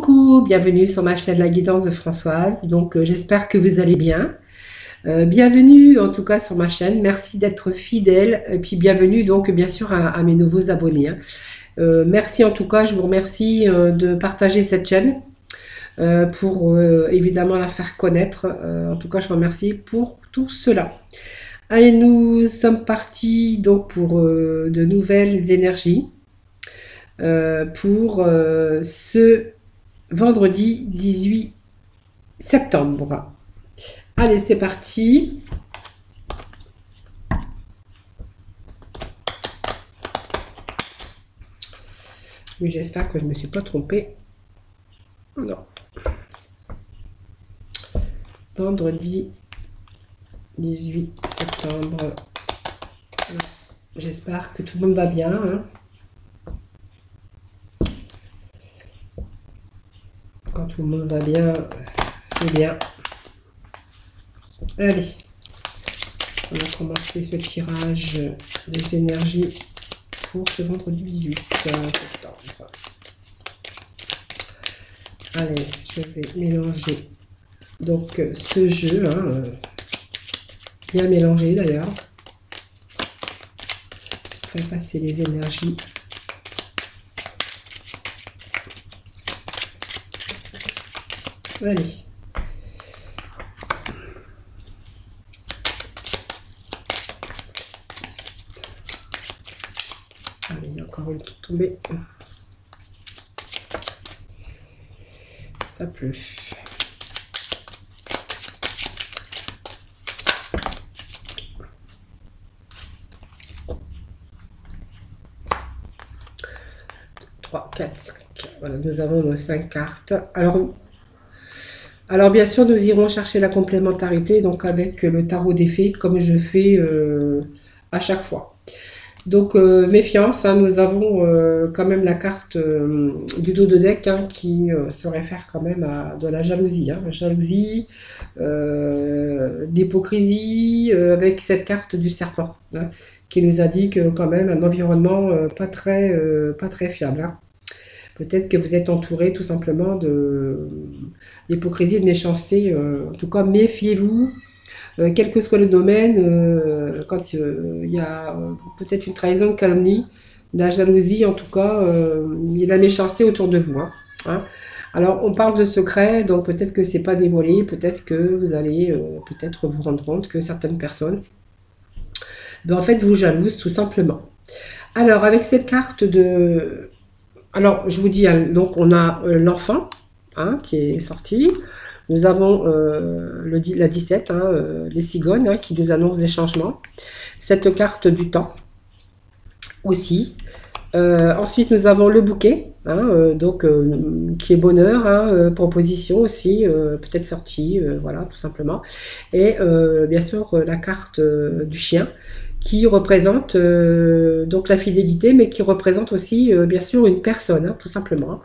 Coucou, bienvenue sur ma chaîne La Guidance de Françoise. Donc j'espère que vous allez bien. Bienvenue en tout cas sur ma chaîne. Merci d'être fidèle et puis bienvenue donc bien sûr à mes nouveaux abonnés, hein. Merci en tout cas, je vous remercie de partager cette chaîne pour évidemment la faire connaître. En tout cas, je vous remercie pour tout cela. Allez, nous sommes partis donc pour de nouvelles énergies pour ce vendredi 18 septembre. Allez, c'est parti. Oui, j'espère que je ne me suis pas trompée. Non. Vendredi 18 septembre. J'espère que tout le monde va bien, hein. Quand tout le monde va bien, c'est bien. Allez, on va commencer ce tirage des énergies pour ce vendredi 18 septembre. Allez, je vais mélanger donc ce jeu, hein, bien mélangé d'ailleurs. Faire passer les énergies. Allez. Allez, il y a encore une qui est tombée. Ça pleut. Trois, 4, 5. Voilà, nous avons nos 5 cartes. Alors bien sûr, nous irons chercher la complémentarité donc avec le tarot des fées, comme je fais à chaque fois. Donc méfiance, hein, nous avons quand même la carte du dos de deck, hein, qui se réfère quand même à de la jalousie, hein, l'hypocrisie, avec cette carte du serpent, hein, qui nous indique quand même un environnement pas très fiable, hein. Peut-être que vous êtes entouré tout simplement de l'hypocrisie et de méchanceté. En tout cas, méfiez-vous, quel que soit le domaine, quand il y a peut-être une trahison, une calomnie, la jalousie en tout cas, il y a de la méchanceté autour de vous, hein. Alors, on parle de secret, donc peut-être que c'est pas dévoilé, peut-être que vous allez peut-être vous rendre compte que certaines personnes, en fait, vous jalousent tout simplement. Alors, avec cette carte de... Alors, je vous dis, hein, donc on a l'enfant, hein, qui est sorti. Nous avons la 17, hein, les cigognes, hein, qui nous annoncent des changements. Cette carte du temps aussi. Ensuite, nous avons le bouquet, hein, donc qui est bonheur, hein, proposition aussi, peut-être sortie, voilà, tout simplement. Et bien sûr, la carte du chien, qui représente donc la fidélité, mais qui représente aussi, bien sûr, une personne, hein, tout simplement. Hein.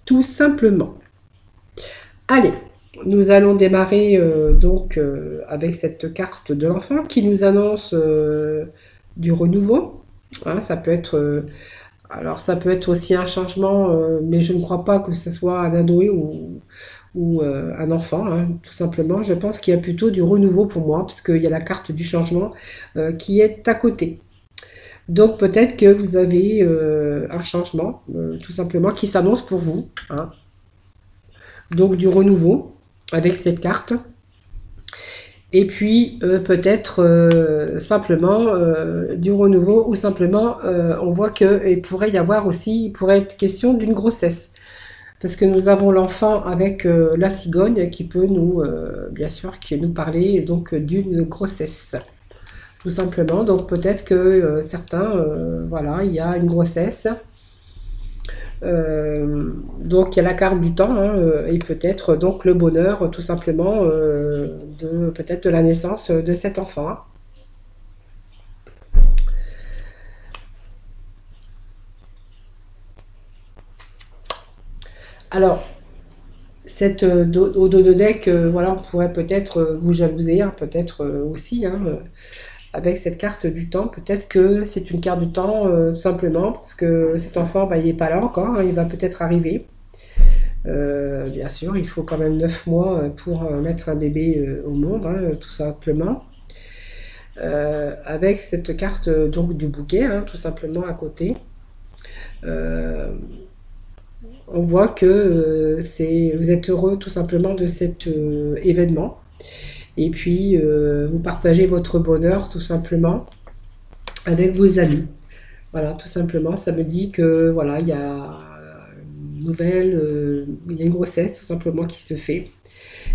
Tout simplement. Allez, nous allons démarrer donc avec cette carte de l'enfant qui nous annonce du renouveau. Hein, ça peut être... alors ça peut être aussi un changement, mais je ne crois pas que ce soit un ado ou un enfant, hein, tout simplement. Je pense qu'il y a plutôt du renouveau pour moi, puisqu'il y a la carte du changement qui est à côté. Donc peut-être que vous avez un changement, tout simplement, qui s'annonce pour vous, hein. Donc du renouveau avec cette carte. Et puis peut-être simplement du renouveau, ou simplement on voit qu'il pourrait y avoir aussi, il pourrait être question d'une grossesse. Parce que nous avons l'enfant avec la cigogne qui peut nous, bien sûr, qui nous parler donc d'une grossesse. Tout simplement. Donc peut-être que certains, voilà, il y a une grossesse. Donc il y a la carte du temps, hein, et peut-être donc le bonheur, tout simplement, de peut-être de la naissance de cet enfant, hein. Alors, au dos de deck, voilà, on pourrait peut-être vous jalouser, hein, peut-être aussi, hein, avec cette carte du temps. Peut-être que c'est une carte du temps tout simplement parce que cet enfant, bah, il n'est pas là encore, hein, il va peut-être arriver. Bien sûr, il faut quand même 9 mois pour mettre un bébé au monde, hein, tout simplement. Avec cette carte donc du bouquet, hein, tout simplement à côté. Euh, on voit que vous êtes heureux tout simplement de cet événement. Et puis, vous partagez votre bonheur tout simplement avec vos amis. Voilà, tout simplement, ça me dit que voilà, il y a une nouvelle, il y a une grossesse tout simplement qui se fait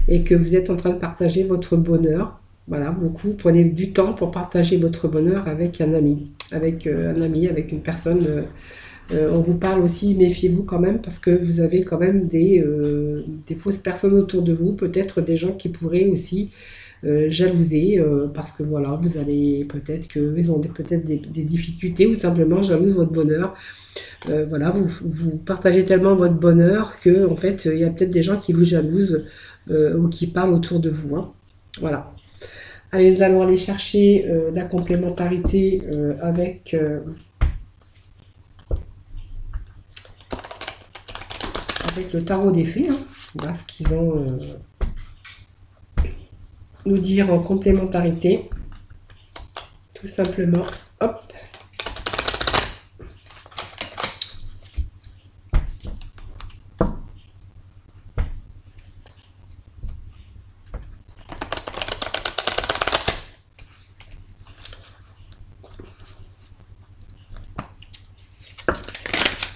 et que vous êtes en train de partager votre bonheur. Voilà, beaucoup prenez du temps pour partager votre bonheur avec un ami, avec une personne. On vous parle aussi, méfiez-vous quand même parce que vous avez quand même des fausses personnes autour de vous, peut-être des gens qui pourraient aussi jalouser parce que voilà, vous allez peut-être qu'ils ont peut-être des difficultés ou simplement jalousent votre bonheur. Voilà, vous partagez tellement votre bonheur que en fait, il y a peut-être des gens qui vous jalousent ou qui parlent autour de vous, hein. Voilà. Allez, nous allons aller chercher la complémentarité avec le tarot des fées, hein. Voilà ce qu'ils ont nous dire en complémentarité. Tout simplement. Hop.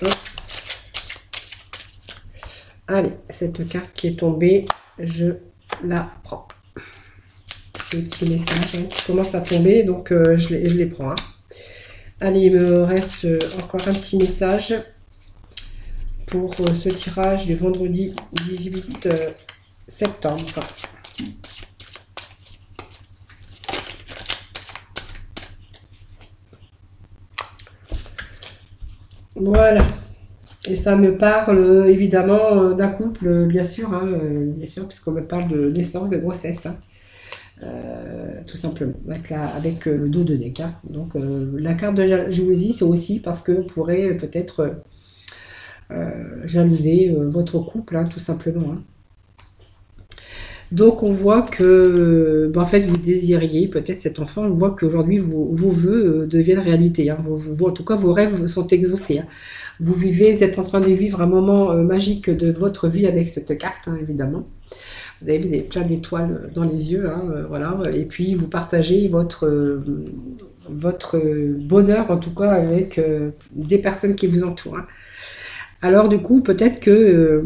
Hop. Allez, cette carte qui est tombée, je la prends. Ces petits messages hein, qui commencent à tomber, donc je les prends. Hein. Allez, il me reste encore un petit message pour ce tirage du vendredi 18 septembre. Voilà. Et ça me parle évidemment d'un couple, bien sûr, hein, puisqu'on me parle de naissance, de grossesse. Hein. Tout simplement, avec le dos de deck. Hein. Donc la carte de jalousie, c'est aussi parce que vous pourrez peut-être jalouser votre couple, hein, tout simplement. Hein. Donc on voit que, en fait, vous désiriez peut-être cet enfant. On voit qu'aujourd'hui vos vœux deviennent réalité. Hein. En tout cas, vos rêves sont exaucés. Hein. Vous êtes en train de vivre un moment magique de votre vie avec cette carte, hein, évidemment. Vous avez plein d'étoiles dans les yeux, hein, voilà. Et puis vous partagez votre bonheur, en tout cas, avec des personnes qui vous entourent. Hein. Alors du coup, peut-être que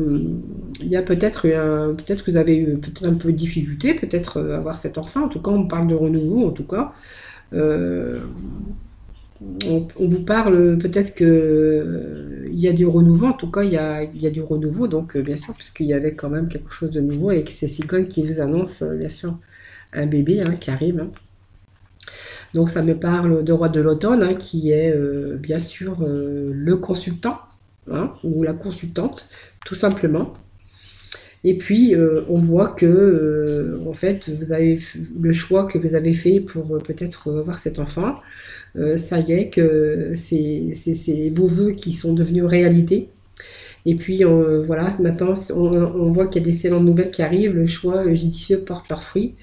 il y a peut-être que vous avez eu peut-être un peu de difficulté, peut-être à avoir cet enfant. En tout cas, on parle de renouveau, en tout cas. Euh, on vous parle peut-être que il y a du renouveau, en tout cas il y a du renouveau, donc bien sûr, puisqu'il y avait quand même quelque chose de nouveau et que c'est Cyclone qui vous annonce bien sûr un bébé hein, qui arrive. Hein. Donc ça me parle de Roi de l'Automne, hein, qui est bien sûr le consultant, hein, ou la consultante, tout simplement. Et puis, on voit que, en fait, le choix que vous avez fait pour peut-être avoir cet enfant, ça y est, que c'est vos vœux qui sont devenus réalité. Et puis, voilà, maintenant, on voit qu'il y a d'excellentes nouvelles qui arrivent. Le choix judicieux porte leurs fruits.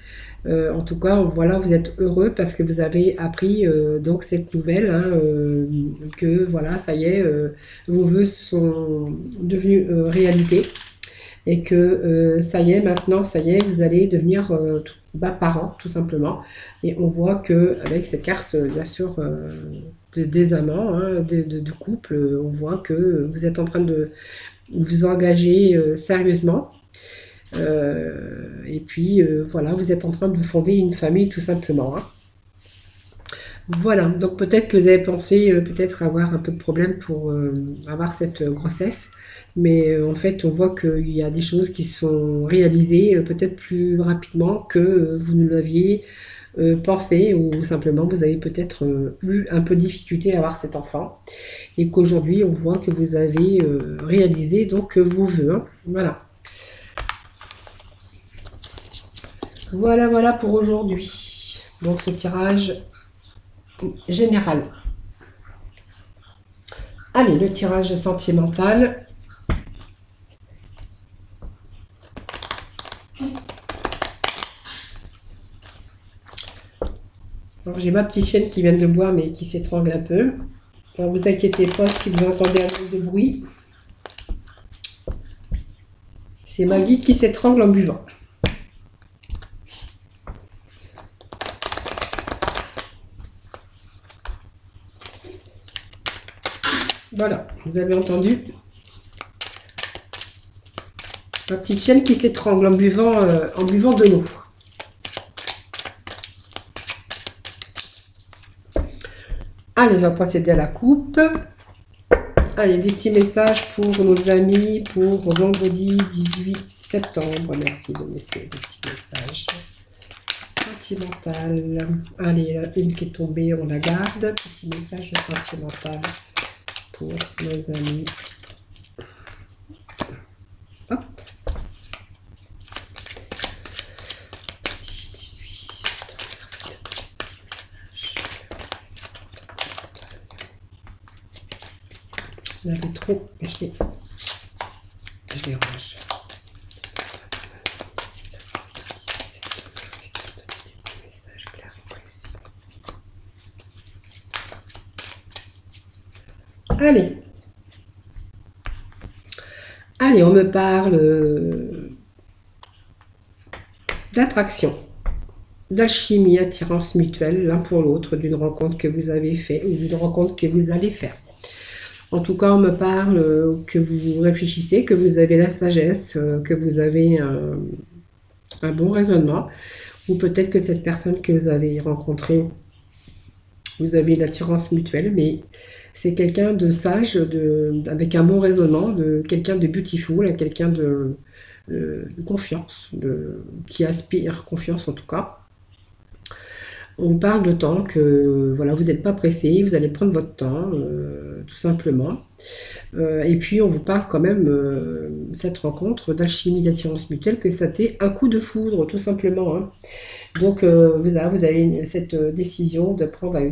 En tout cas, voilà, vous êtes heureux parce que vous avez appris donc cette nouvelle, hein, que voilà, ça y est, vos vœux sont devenus réalité et que ça y est, maintenant, ça y est, vous allez devenir parent, tout simplement. Et on voit que avec cette carte, bien sûr, des amants, hein, de couple, on voit que vous êtes en train de vous engager sérieusement. Et puis, voilà, vous êtes en train de fonder une famille, tout simplement. Hein. Voilà, donc peut-être que vous avez pensé peut-être avoir un peu de problème pour avoir cette grossesse, mais en fait on voit qu'il y a des choses qui sont réalisées peut-être plus rapidement que vous ne l'aviez pensé, ou simplement vous avez peut-être eu un peu de difficulté à avoir cet enfant, et qu'aujourd'hui on voit que vous avez réalisé donc vos vœux. Hein. Voilà. Voilà pour aujourd'hui. Donc ce tirage général. Allez, le tirage sentimental. Alors, j'ai ma petite chienne qui vient de boire, mais qui s'étrangle un peu. Ne vous inquiétez pas si vous entendez un peu de bruit. C'est ma guide qui s'étrangle en buvant. Voilà, vous avez entendu. Ma petite chienne qui s'étrangle en buvant de l'eau. Allez, on va procéder à la coupe. Allez, des petits messages pour nos amis pour vendredi 18 septembre. Merci de laisser des petits messages. Sentimental. Allez, une qui est tombée, on la garde. Petit message sentimental pour nos amis. Hop. Il y en avait trop, mais je les range. Allez. Allez, on me parle d'attraction, d'alchimie, attirance mutuelle, l'un pour l'autre, d'une rencontre que vous avez faite ou d'une rencontre que vous allez faire. En tout cas, on me parle que vous réfléchissez, que vous avez la sagesse, que vous avez un bon raisonnement, ou peut-être que cette personne que vous avez rencontrée, vous avez l'attirance mutuelle, mais c'est quelqu'un de sage, avec un bon raisonnement, quelqu'un de beautiful, quelqu'un de confiance, qui aspire confiance en tout cas. On parle de temps, que voilà, vous n'êtes pas pressé, vous allez prendre votre temps, tout simplement. Et puis on vous parle quand même, cette rencontre d'alchimie, d'attirance mutuelle, que ça t'est un coup de foudre, tout simplement. Hein. Donc vous avez cette décision de prendre,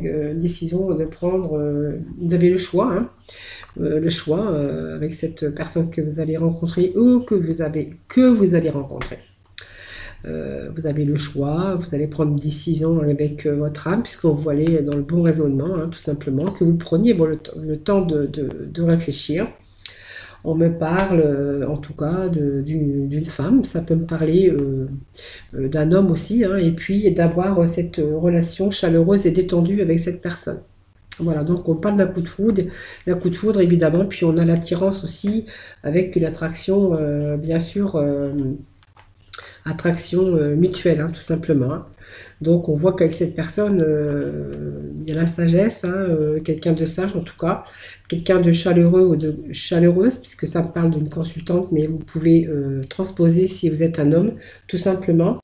vous avez le choix, hein, avec cette personne que vous allez rencontrer ou que vous allez rencontrer. Vous avez le choix, vous allez prendre une décision avec votre âme, puisqu'on vous allez dans le bon raisonnement, hein, tout simplement, que vous preniez le temps de réfléchir. On me parle, en tout cas, d'une femme, ça peut me parler d'un homme aussi, hein, et puis d'avoir cette relation chaleureuse et détendue avec cette personne. Voilà, donc on parle d'un coup de foudre évidemment, puis on a l'attirance aussi, avec l'attraction, bien sûr, attraction mutuelle, hein, tout simplement. Hein. Donc on voit qu'avec cette personne, il y a la sagesse, hein, quelqu'un de sage en tout cas, quelqu'un de chaleureux ou de chaleureuse, puisque ça me parle d'une consultante, mais vous pouvez transposer si vous êtes un homme, tout simplement.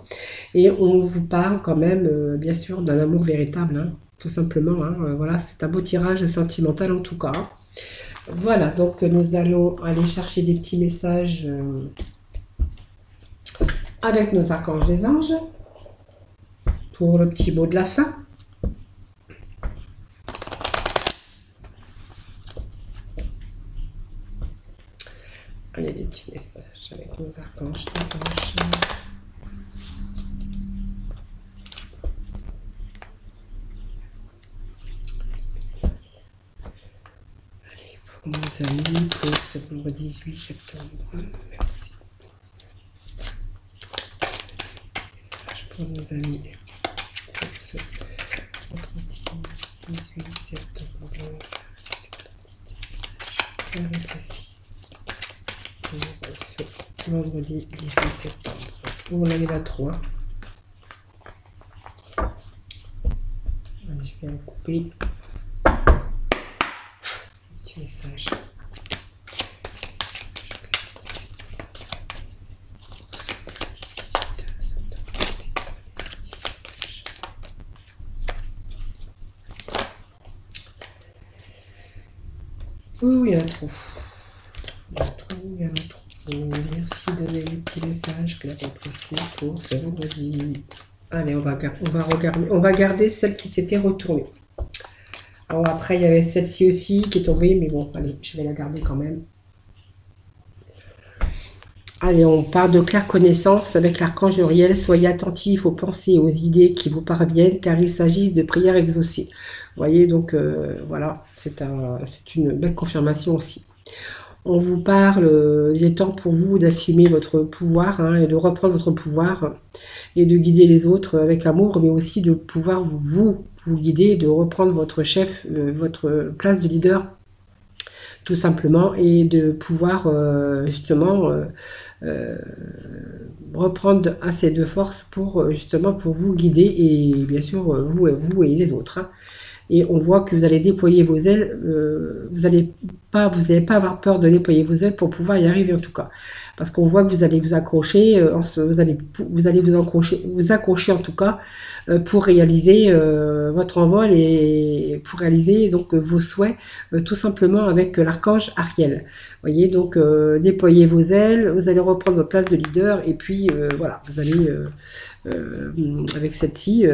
Et on vous parle quand même, bien sûr, d'un amour véritable, hein, tout simplement. Hein. Voilà, c'est un beau tirage sentimental en tout cas. Hein. Voilà, donc nous allons aller chercher des petits messages avec nos archanges des anges pour le petit mot de la fin. Allez, des petits messages avec nos archanges des anges. Allez, pour nos amis, pour ce vendredi 18 septembre. Merci. Pour nos amis, pour ce vendredi 18 septembre, clair et précis. Pour ce vendredi 18 septembre. On arrive à 3. Allez, je vais en couper. Petit message. Oh, il y en a trop. Il y en a trop. Merci de donner les petits messages clairs et précis pour ce vendredi. Allez, on va garder celle qui s'était retournée. Alors après, il y avait celle-ci aussi qui est tombée, mais bon, allez, je vais la garder quand même. Allez, on part de claire connaissance avec l'archange Uriel. Soyez attentifs aux pensées et aux idées qui vous parviennent, car il s'agit de prières exaucées. Vous voyez, donc voilà, c'est une belle confirmation aussi. On vous parle, il est temps pour vous d'assumer votre pouvoir hein, et de reprendre votre pouvoir et de guider les autres avec amour, mais aussi de pouvoir vous guider, de reprendre votre chef, votre place de leader tout simplement, et de pouvoir justement euh, reprendre assez de force pour justement pour vous guider et bien sûr vous et les autres. Hein. Et on voit que vous allez déployer vos ailes, vous n'allez pas avoir peur de déployer vos ailes pour pouvoir y arriver en tout cas. Parce qu'on voit que vous allez vous accrocher, vous allez vous accrocher en tout cas pour réaliser votre envol et pour réaliser donc vos souhaits tout simplement avec l'archange Ariel. Vous voyez, donc déployez vos ailes, vous allez reprendre votre place de leader et puis voilà, vous allez avec celle-ci,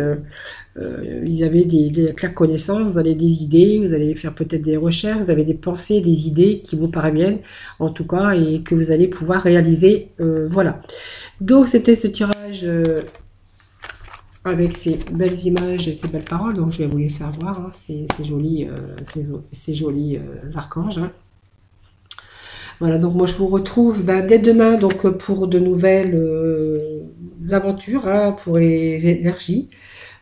vous avez des claires connaissances, vous avez des idées, vous allez faire peut-être des recherches, vous avez des pensées, des idées qui vous parviennent en tout cas et que vous allez pouvoir réaliser. Voilà. Donc c'était ce tirage avec ces belles images et ces belles paroles. Donc je vais vous les faire voir, hein, ces jolis, ces jolis archanges. Hein. Voilà, donc moi je vous retrouve dès demain donc, pour de nouvelles aventures, hein, pour les énergies.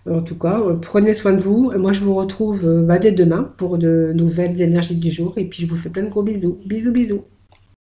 En tout cas, prenez soin de vous. Moi je vous retrouve dès demain pour de nouvelles énergies du jour. Et puis je vous fais plein de gros bisous. Bisous, bisous.